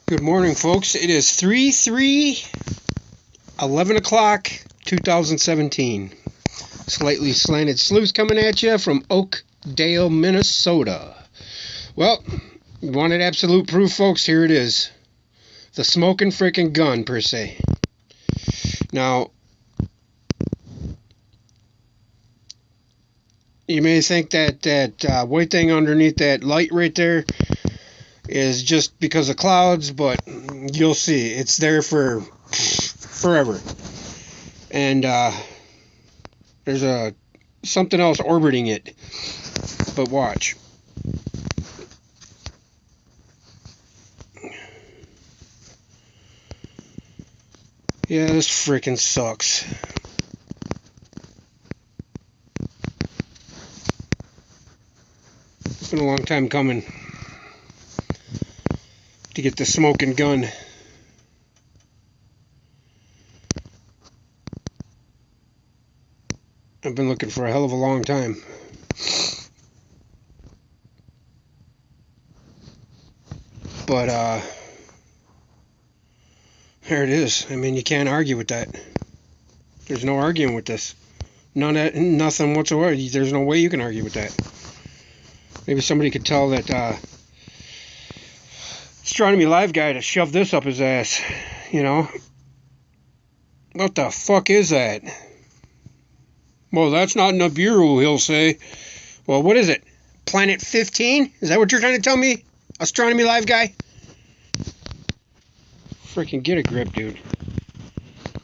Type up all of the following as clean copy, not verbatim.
Good morning, folks. It is 11 o'clock, 2017. Slightly slanted sleuths coming at you from Oakdale, Minnesota. Well, you wanted absolute proof, folks? Here it is. The smoking freaking gun, per se. Now, you may think that white thing underneath that light right there is just because of clouds, but you'll see. It's there for forever. And there's something else orbiting it. But watch. Yeah, this freaking sucks. It's been a long time coming to get the smoking gun. I've been looking for a hell of a long time. But there it is. I mean, you can't argue with that. There's no arguing with this. Nothing whatsoever. There's no way you can argue with that. Maybe somebody could tell that Astronomy Live guy to shove this up his ass. You know? What the fuck is that? Well, that's not NIBIRU, he'll say. Well, what is it? Planet 15? Is that what you're trying to tell me? Astronomy Live guy? Freaking get a grip, dude.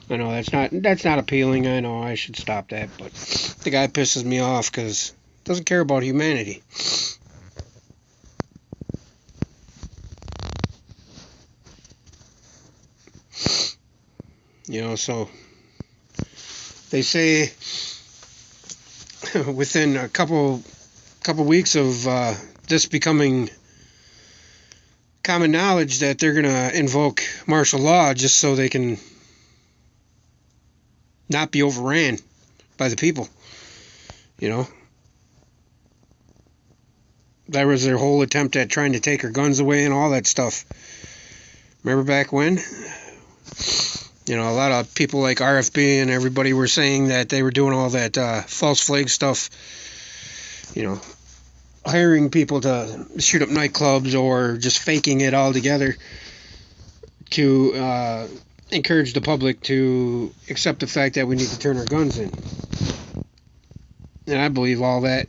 I know that's not appealing. I know I should stop that, but the guy pisses me off because he doesn't care about humanity. You know, so they say within a couple weeks of this becoming common knowledge that they're going to invoke martial law just so they can not be overran by the people. You know? That was their whole attempt at trying to take our guns away and all that stuff. Remember back when? You know, a lot of people like RFB and everybody were saying that they were doing all that false flag stuff. You know, hiring people to shoot up nightclubs or just faking it all together to encourage the public to accept the fact that we need to turn our guns in. And I believe all that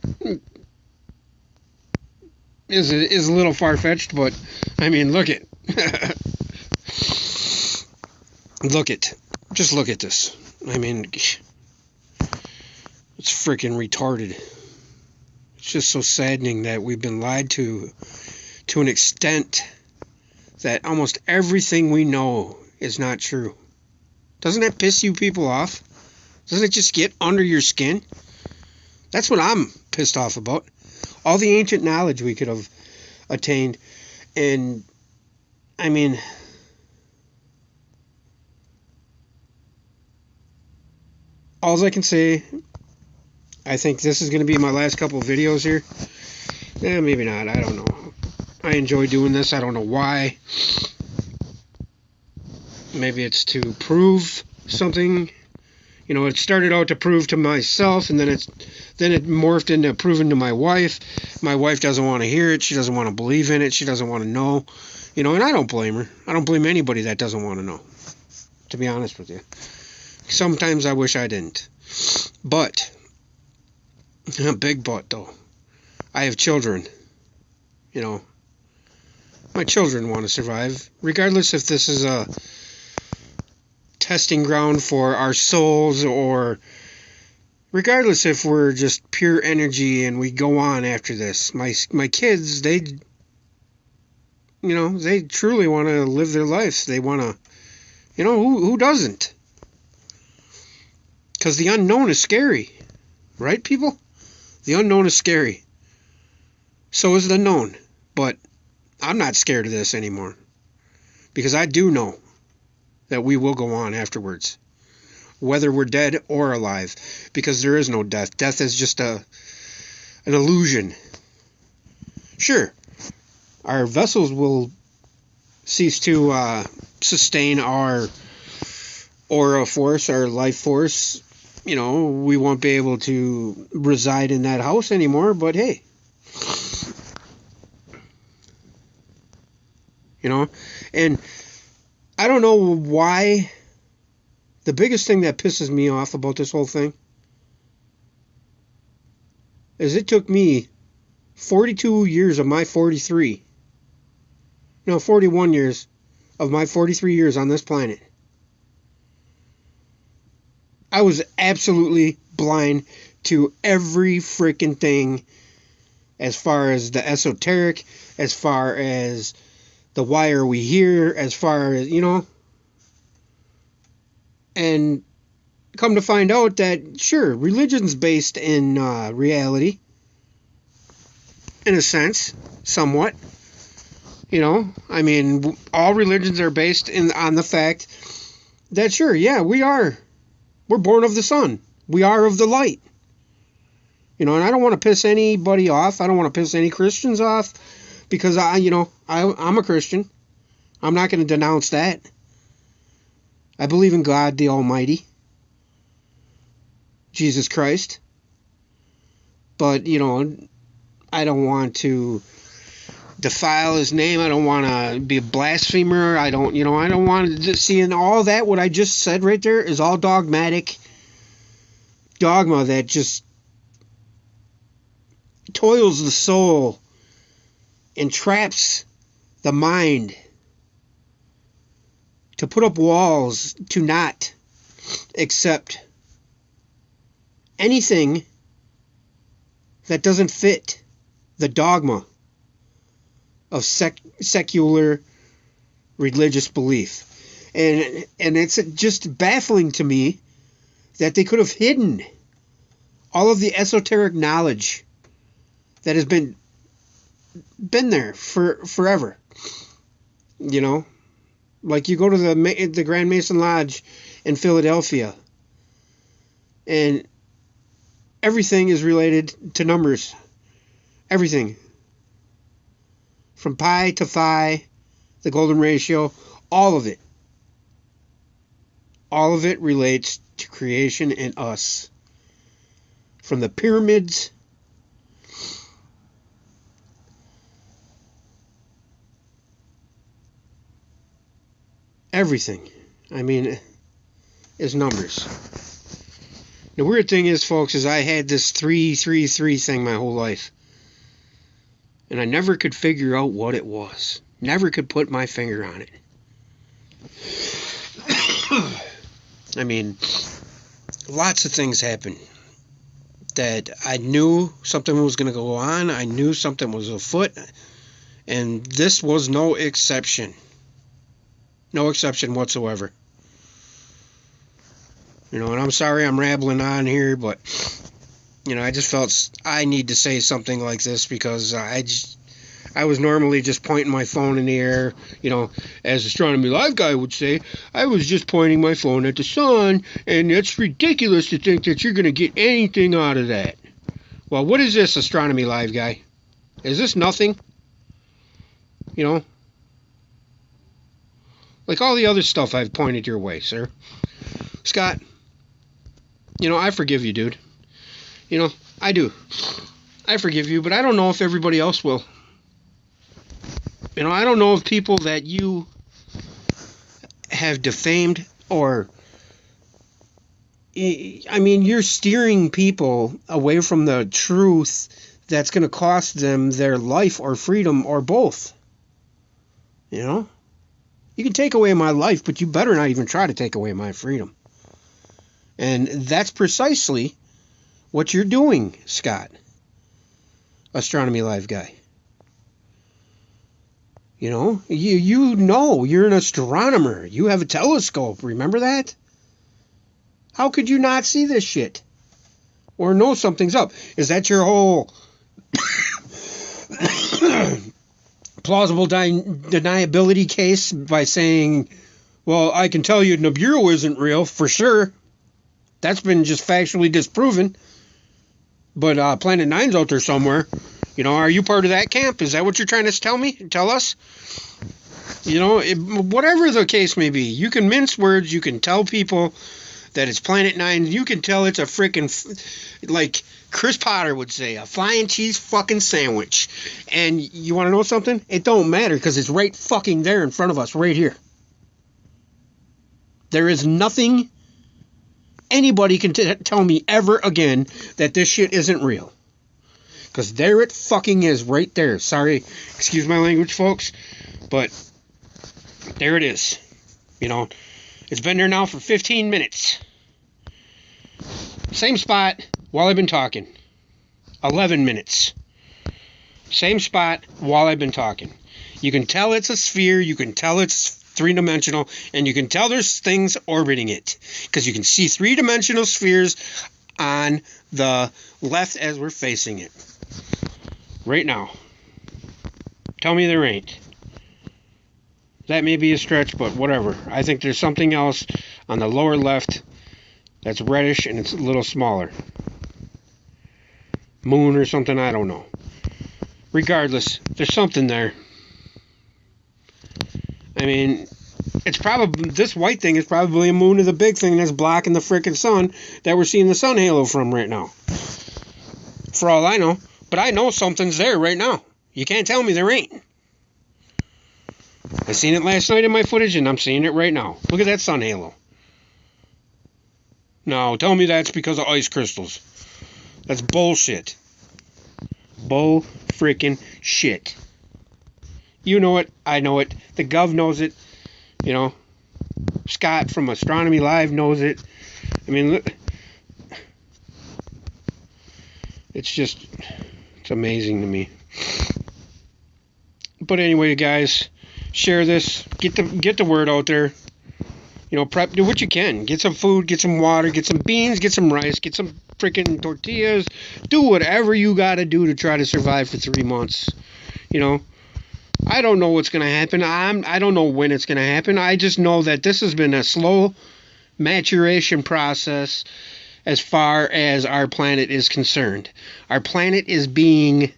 is a little far-fetched, but I mean, look it. Just look at this. I mean, it's freaking retarded. It's just so saddening that we've been lied to an extent that almost everything we know is not true. Doesn't that piss you people off? Doesn't it just get under your skin? That's what I'm pissed off about. All the ancient knowledge we could have attained, and I mean, all I can say, I think this is going to be my last couple of videos here. Maybe not. I don't know. I enjoy doing this. I don't know why. Maybe it's to prove something. You know, it started out to prove to myself, and then it morphed into proving to my wife. My wife doesn't want to hear it. She doesn't want to believe in it. She doesn't want to know. You know, and I don't blame her. I don't blame anybody that doesn't want to know, to be honest with you. Sometimes I wish I didn't. But, a big but though, I have children. You know, my children want to survive, regardless if this is a testing ground for our souls, or regardless if we're just pure energy and we go on after this. My kids, they truly want to live their lives. They want to, you know, who doesn't? Because the unknown is scary. Right, people? The unknown is scary. So is the known. But I'm not scared of this anymore. Because I do know that we will go on afterwards. Whether we're dead or alive. Because there is no death. Death is just an illusion. Sure, our vessels will cease to sustain our aura force, our life force, we won't be able to reside in that house anymore. But hey, and I don't know why. The biggest thing that pisses me off about this whole thing is it took me 42 years of my 41 years of my 43 years on this planet. I was absolutely blind to every freaking thing as far as the esoteric, as far as the why are we here, as far as, and come to find out that, sure, religion's based in reality, in a sense, somewhat. I mean, all religions are based on the fact that, sure, yeah, we're born of the sun. We are of the light. And I don't want to piss anybody off. I don't want to piss any Christians off because I'm a Christian. I'm not going to denounce that. I believe in God, the Almighty, Jesus Christ. But, I don't want to defile his name. I don't want to be a blasphemer. I don't want to see, and all that, what I just said right there is all dogmatic dogma that just toils the soul, entraps the mind to put up walls to not accept anything that doesn't fit the dogma of secular religious belief. And it's just baffling to me that they could have hidden all of the esoteric knowledge that has been there for forever. Like you go to the Grand Mason Lodge in Philadelphia, and everything is related to numbers. Everything. From pi to phi, the golden ratio, all of it. All of it relates to creation and us. From the pyramids everything, is numbers. The weird thing is, folks, is I had this 333 thing my whole life. And I never could figure out what it was. Never could put my finger on it. Lots of things happened that I knew something was going to go on. I knew something was afoot. And this was no exception. No exception whatsoever. And I'm sorry I'm rambling on here, but, I just felt I need to say something like this because I was normally just pointing my phone in the air, as Astronomy Live guy would say. I was just pointing my phone at the sun, and it's ridiculous to think that you're going to get anything out of that. Well, what is this, Astronomy Live guy? Is this nothing? Like all the other stuff I've pointed your way, sir. Scott, I forgive you, dude. I do. I forgive you, but I don't know if everybody else will. I don't know if people that you have defamed or... you're steering people away from the truth that's going to cost them their life or freedom or both. You can take away my life, but you better not even try to take away my freedom. And that's precisely what you're doing, Scott. Astronomy Live guy. You're an astronomer. You have a telescope. Remember that? How could you not see this shit? Or know something's up? Is that your whole plausible deniability case by saying, well, I can tell you NIBIRU isn't real for sure. That's been just factually disproven. But Planet Nine's out there somewhere. Are you part of that camp? Is that what you're trying to tell us? You know, whatever the case may be, you can mince words, you can tell people that it's Planet Nine, you can tell it's a freaking, like Chris Potter would say, a flying cheese fucking sandwich. And you want to know something? It don't matter, because it's right fucking there in front of us, right here. There is nothing anybody can tell me ever again that this shit isn't real. Because there it fucking is, right there. Sorry, excuse my language, folks, but there it is. You know, it's been there now for 15 minutes. Same spot while I've been talking. 11 minutes. Same spot while I've been talking. You can tell it's a sphere, you can tell it's three-dimensional, and you can tell there's things orbiting it. Because you can see three-dimensional spheres on the left as we're facing it. Right now. Tell me there ain't. That may be a stretch, but whatever. I think there's something else on the lower left that's reddish and it's a little smaller. Moon or something, I don't know. Regardless, there's something there. I mean, it's probably, this white thing is probably a moon of the big thing that's blocking the frickin' sun that we're seeing the sun halo from right now. For all I know. But I know something's there right now. You can't tell me there ain't. I seen it last night in my footage, and I'm seeing it right now. Look at that sun halo. No, tell me that's because of ice crystals. That's bullshit. Bull freaking shit. You know it. I know it. The Gov knows it. You know, Scott from Astronomy Live knows it. I mean, look, it's amazing to me. But anyway, guys, share this. Get the word out there. You know, do what you can. Get some food, get some water, get some beans, get some rice, get some freaking tortillas. Do whatever you got to do to try to survive for 3 months. You know, I don't know what's going to happen. I don't know when it's going to happen. I just know that this has been a slow maturation process as far as our planet is concerned. Our planet is being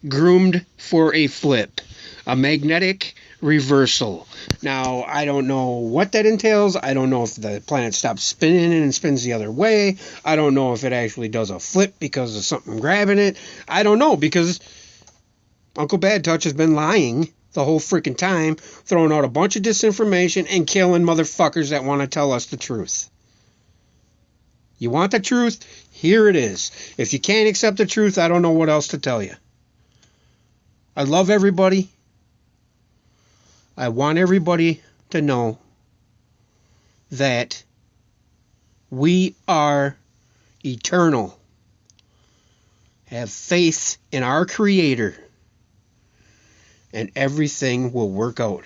groomed for a flip, a magnetic reversal. Now, I don't know what that entails. I don't know if the planet stops spinning and spins the other way. I don't know if it actually does a flip because of something grabbing it. I don't know, because Uncle Bad Touch has been lying the whole freaking time, throwing out a bunch of disinformation and killing motherfuckers that want to tell us the truth. You want the truth? Here it is. If you can't accept the truth, I don't know what else to tell you. I love everybody. I want everybody to know that we are eternal. Have faith in our Creator, and everything will work out.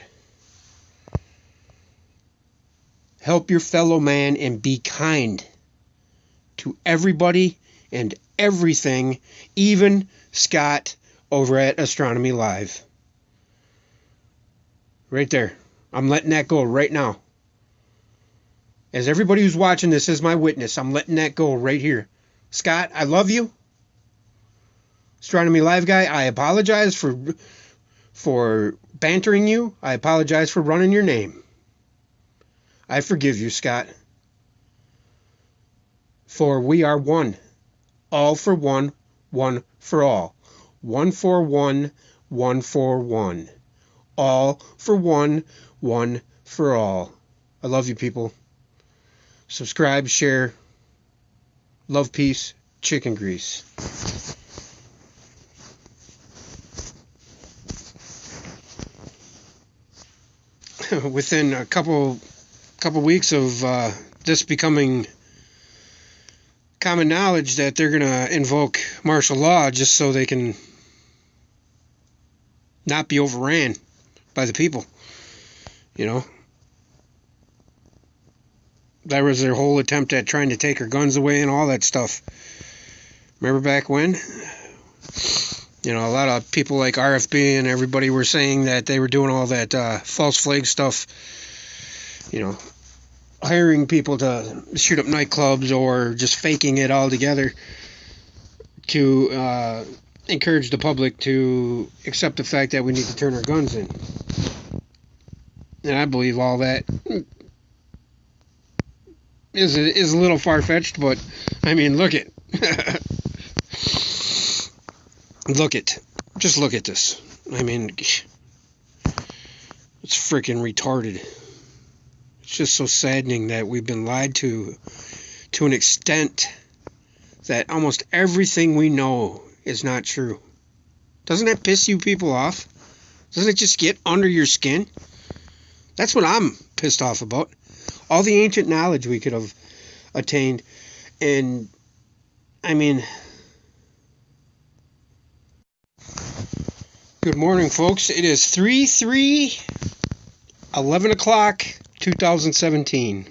Help your fellow man and be kind to everybody and everything, even Scott over at Astronomy Live. Right there. I'm letting that go right now. As everybody who's watching this is my witness, I'm letting that go right here. Scott, I love you. Astronomy Live guy, I apologize for bantering you. I apologize for running your name. I forgive you, Scott. For we are one. All for one, one for all. One for one, one for one. All for one, one for all. I love you, people. Subscribe, share. Love, peace, chicken grease. Within a couple weeks of this becoming common knowledge that they're going to invoke martial law just so they can not be overran by the people. You know, that was their whole attempt at trying to take our guns away and all that stuff. Remember back when? You know, a lot of people like RFB and everybody were saying that they were doing all that false flag stuff. You know, hiring people to shoot up nightclubs or just faking it all together to encourage the public to accept the fact that we need to turn our guns in. and I believe all that is a little far-fetched, but I mean, look it. Just look at this. I mean, it's freaking retarded. It's just so saddening that we've been lied to an extent that almost everything we know is not true. Doesn't that piss you people off? Doesn't it just get under your skin? That's what I'm pissed off about. All the ancient knowledge we could have attained. And, I mean, good morning, folks. It is 11 o'clock, 2017.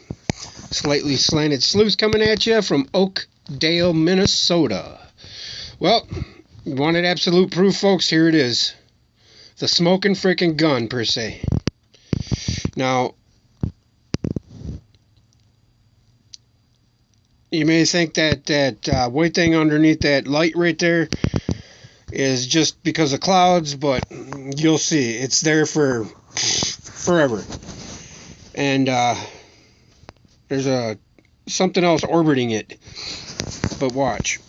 Slightly slanted sleuths coming at you from Oakdale, Minnesota. Well, you wanted absolute proof, folks? Here it is. The smoking freaking gun, per se. Now, you may think that white thing underneath that light right there is just because of clouds, but you'll see. It's there for forever. And there's something else orbiting it. But watch.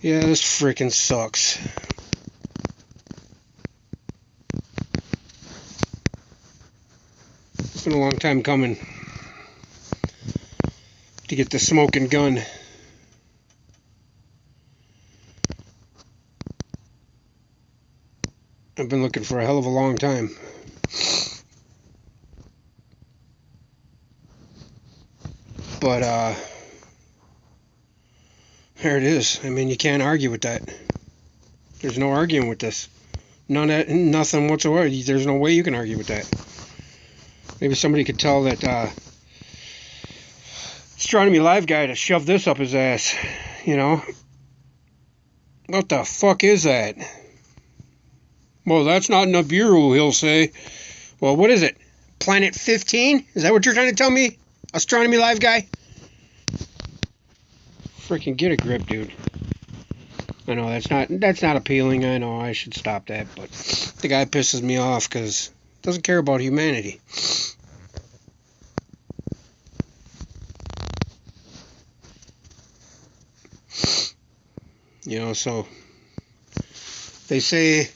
Yeah, this freaking sucks. It's been a long time coming to get the smoking gun. I've been looking for a hell of a long time. But, there it is. I mean, you can't argue with that. There's no arguing with this. Nothing whatsoever. There's no way you can argue with that. Maybe somebody could tell that Astronomy Live guy to shove this up his ass. You know? What the fuck is that? Well, that's not NIBIRU, he'll say. Well, what is it? Planet 15? Is that what you're trying to tell me? Astronomy Live guy? Freaking get a grip, dude. I know that's not appealing. I know I should stop that, but the guy pisses me off because he doesn't care about humanity. You know, so they say